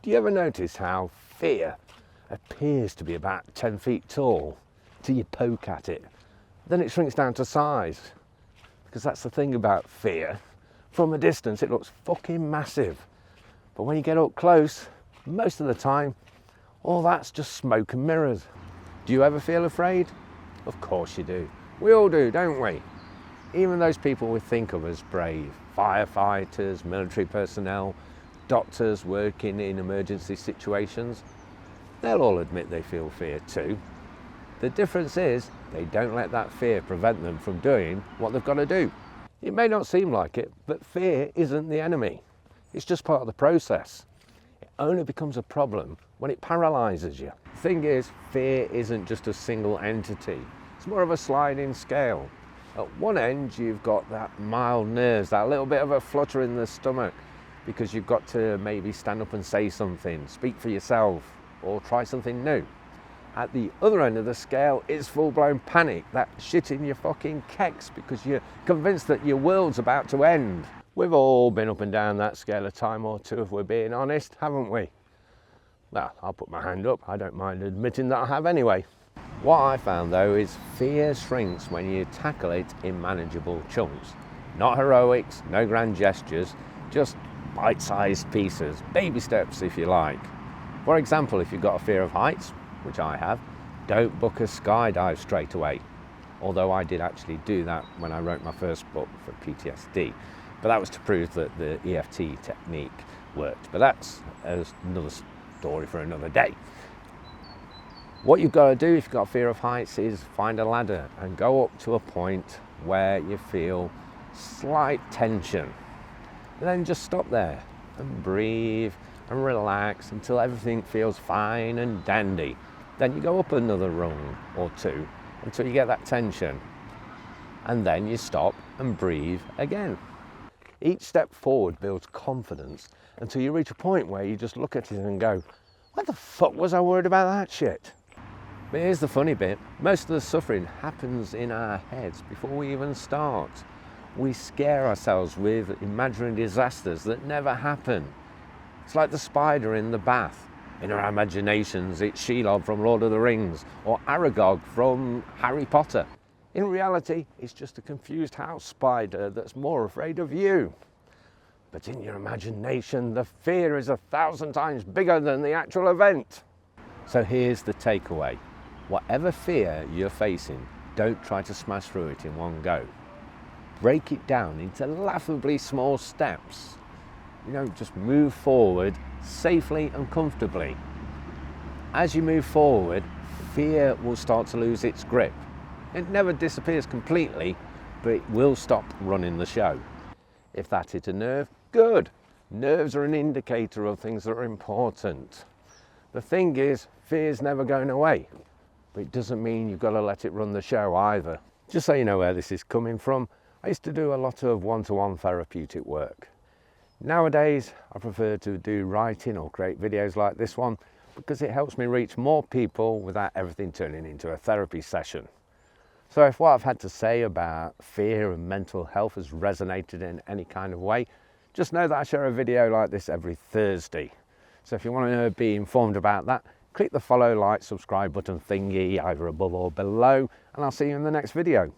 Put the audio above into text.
Do you ever notice how fear appears to be about 10 feet tall till you poke at it? Then it shrinks down to size. Because that's the thing about fear. From a distance it looks fucking massive. But when you get up close, most of the time, all that's just smoke and mirrors. Do you ever feel afraid? Of course you do. We all do, don't we? Even those people we think of as brave, firefighters, military personnel, doctors working in emergency situations, they'll all admit they feel fear too. The difference is they don't let that fear prevent them from doing what they've got to do. It may not seem like it, but fear isn't the enemy. It's just part of the process. It only becomes a problem when it paralyzes you. The thing is, fear isn't just a single entity. It's more of a sliding scale. At one end, you've got that mild nerves, that little bit of a flutter in the stomach, because you've got to maybe stand up and say something, speak for yourself, or try something new. At the other end of the scale, it's full-blown panic, that shit in your fucking kecks because you're convinced that your world's about to end. We've all been up and down that scale a time or two, if we're being honest, haven't we? Well, I'll put my hand up. I don't mind admitting that I have anyway. What I found though is fear shrinks when you tackle it in manageable chunks. Not heroics, no grand gestures, just bite-sized pieces, baby steps if you like. For example, if you've got a fear of heights, which I have, don't book a skydive straight away. Although I did actually do that when I wrote my first book for PTSD. But that was to prove that the EFT technique worked. But that's another story for another day. What you've got to do if you've got a fear of heights is find a ladder and go up to a point where you feel slight tension. And then just stop there and breathe and relax until everything feels fine and dandy. Then you go up another rung or two until you get that tension. And then you stop and breathe again. Each step forward builds confidence until you reach a point where you just look at it and go, what the fuck was I worried about that shit? But here's the funny bit, most of the suffering happens in our heads before we even start. We scare ourselves with imaginary disasters that never happen. It's like the spider in the bath. In our imaginations, it's Shelob from Lord of the Rings or Aragog from Harry Potter. In reality, it's just a confused house spider that's more afraid of you. But in your imagination, the fear is 1,000 times bigger than the actual event. So here's the takeaway. Whatever fear you're facing, don't try to smash through it in one go. Break it down into laughably small steps. Just move forward safely and comfortably. As you move forward, fear will start to lose its grip. It never disappears completely, but it will stop running the show. If that hit a nerve, good. Nerves are an indicator of things that are important. The thing is, fear's never going away, but it doesn't mean you've got to let it run the show either. Just so you know where this is coming from, I used to do a lot of one-to-one therapeutic work. Nowadays, I prefer to do writing or create videos like this one because it helps me reach more people without everything turning into a therapy session. So if what I've had to say about fear and mental health has resonated in any kind of way, just know that I share a video like this every Thursday. So if you want to be informed about that, click the follow, like, subscribe button thingy either above or below, and I'll see you in the next video.